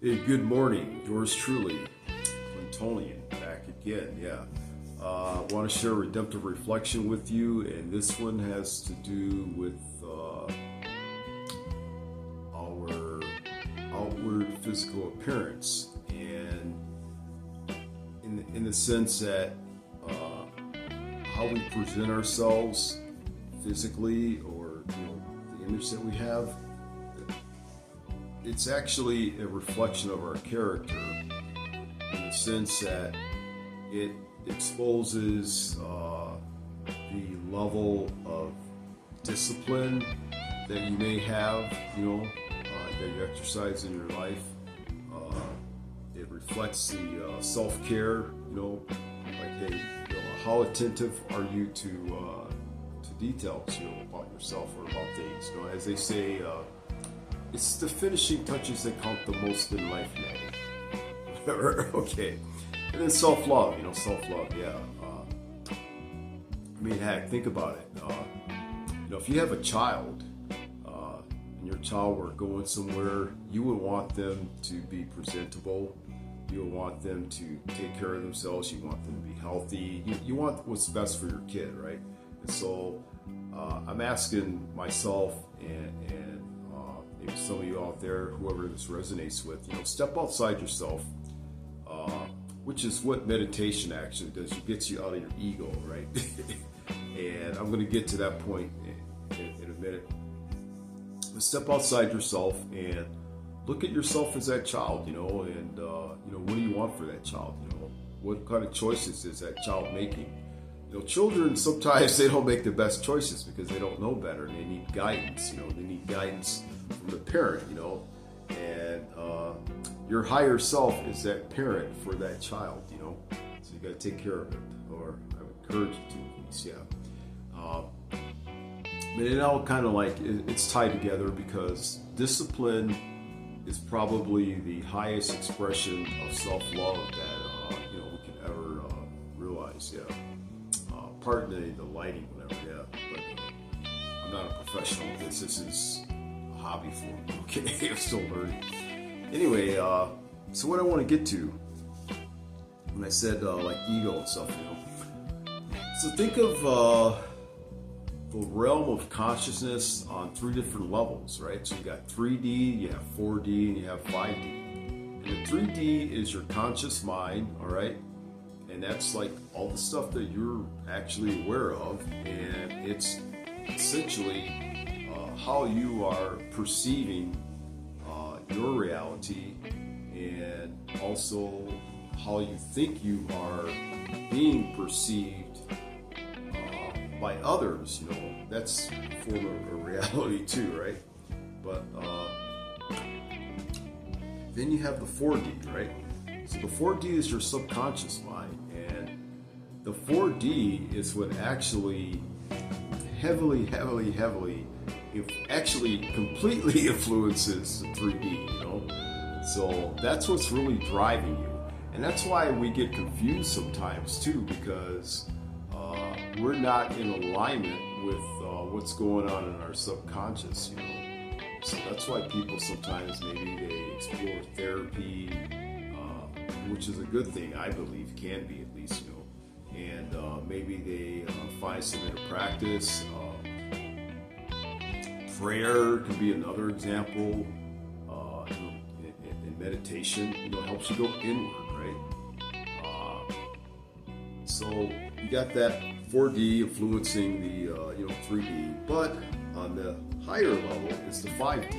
Hey, good morning. Yours truly, Clintonian, back again. Yeah. I want to share a redemptive reflection with you, and this one has to do with our outward physical appearance, and in the sense that how we present ourselves physically, or the image that we have. It's actually a reflection of our character, in the sense that it exposes the level of discipline that you may have, that you exercise in your life. It reflects the self-care, like, hey, how attentive are you to details, about yourself or about things. As they say, it's the finishing touches that count the most in life, man. Okay. And then self-love, yeah. Heck, think about it. If you have a child, and your child were going somewhere, you would want them to be presentable. You would want them to take care of themselves. You want them to be healthy. You want what's best for your kid, right? And so I'm asking myself and maybe some of you out there, whoever this resonates with, step outside yourself, which is what meditation actually does. It gets you out of your ego, right? And I'm going to get to that point in a minute. But step outside yourself and look at yourself as that child, and what do you want for that child? What kind of choices is that child making? Children, sometimes they don't make the best choices because they don't know better, and they need guidance. They need guidance from the parent, and your higher self is that parent for that child, so you got to take care of it, or I would encourage you to, at least, yeah. But it all kind of like, it's tied together, because discipline is probably the highest expression of self-love that we can ever realize, yeah. Pardon the lighting, whatever, yeah. But I'm not a professional at this. This is a hobby for me, okay? I'm still learning. Anyway, so what I want to get to, when I said like ego and stuff, so think of the realm of consciousness on 3 different levels, right? So you got 3D, you have 4D, and you have 5D. And the 3D is your conscious mind, all right? And that's like all the stuff that you're actually aware of, and it's essentially how you are perceiving your reality, and also how you think you are being perceived by others. That's a form of a reality too, right? But then you have the 4D, right? So the 4D is your subconscious mind, and the 4D is what actually heavily, if actually completely influences the 3D, So that's what's really driving you. And that's why we get confused sometimes too, because we're not in alignment with what's going on in our subconscious, So that's why people sometimes, maybe they explore therapy, which is a good thing, I believe, can be at least, and maybe they find some inner practice. Prayer can be another example. In meditation, helps you go inward, right? So you got that 4D influencing the 3D, but on the higher level is the 5D.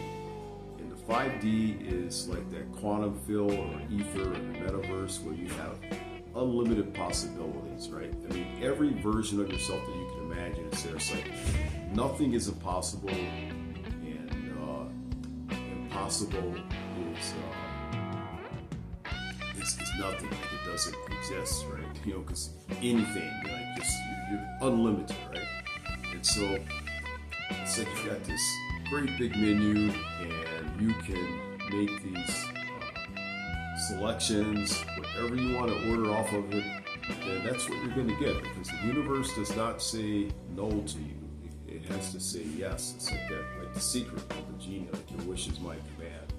5D is like that quantum field or ether or the metaverse, where you have unlimited possibilities, right? Every version of yourself that you can imagine is there. It's like nothing is impossible, and impossible is nothing. Like, it doesn't exist, right? Because anything, you're unlimited, right? And so it's like you got this great big menu, and you can make these selections, whatever you want to order off of it, and that's what you're going to get, because the universe does not say no to you. It has to say yes. It's like that, like the secret of the genie, like your wish is my command.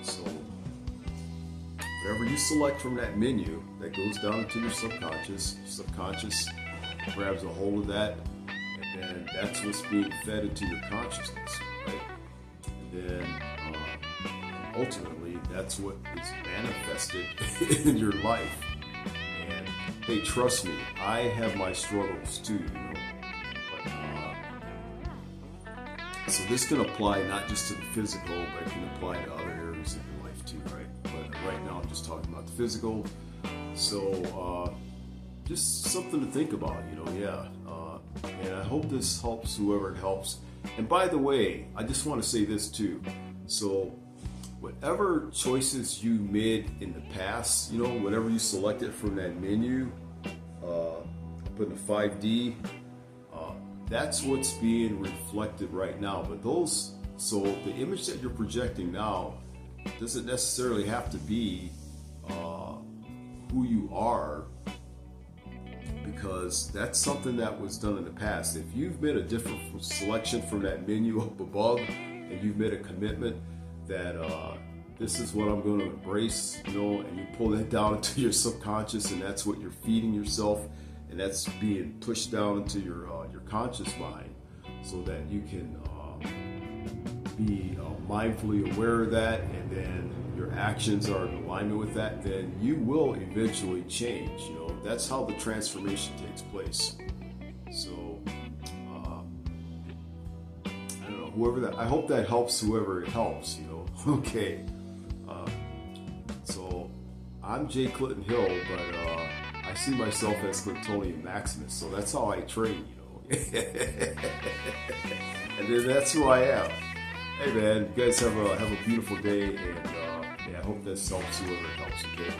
So whatever you select from that menu, that goes down into your subconscious. Subconscious grabs a hold of that, and then that's what's being fed into your consciousness, right? And then ultimately, that's what is manifested in your life. And hey, trust me, I have my struggles too, you know. So this can apply not just to the physical, but it can apply to other areas of your life too, right? But right now I'm just talking about the physical. So just something to think about, you know, yeah. And I hope this helps whoever it helps. And by the way, I just want to say this too. So whatever choices you made in the past, you know, whatever you selected from that menu, put in the 5D, that's what's being reflected right now. But so the image that you're projecting now doesn't necessarily have to be who you are, because that's something that was done in the past. If you've made a different selection from that menu up above, and you've made a commitment that this is what I'm going to embrace, you know, and you pull that down into your subconscious, and that's what you're feeding yourself, and that's being pushed down into your conscious mind, so that you can be mindfully aware of that, and then your actions are in alignment with that, then you will eventually change. You know, that's how the transformation takes place. So I don't know, whoever that, I hope that helps whoever it helps, you know. Okay. So I'm Jay Clinton Hill, but I see myself as Clintonian Maximus, so that's how I train, you know. And then that's who I am. Hey man, you guys have a beautiful day, and I hope this helps whoever it helps. Okay.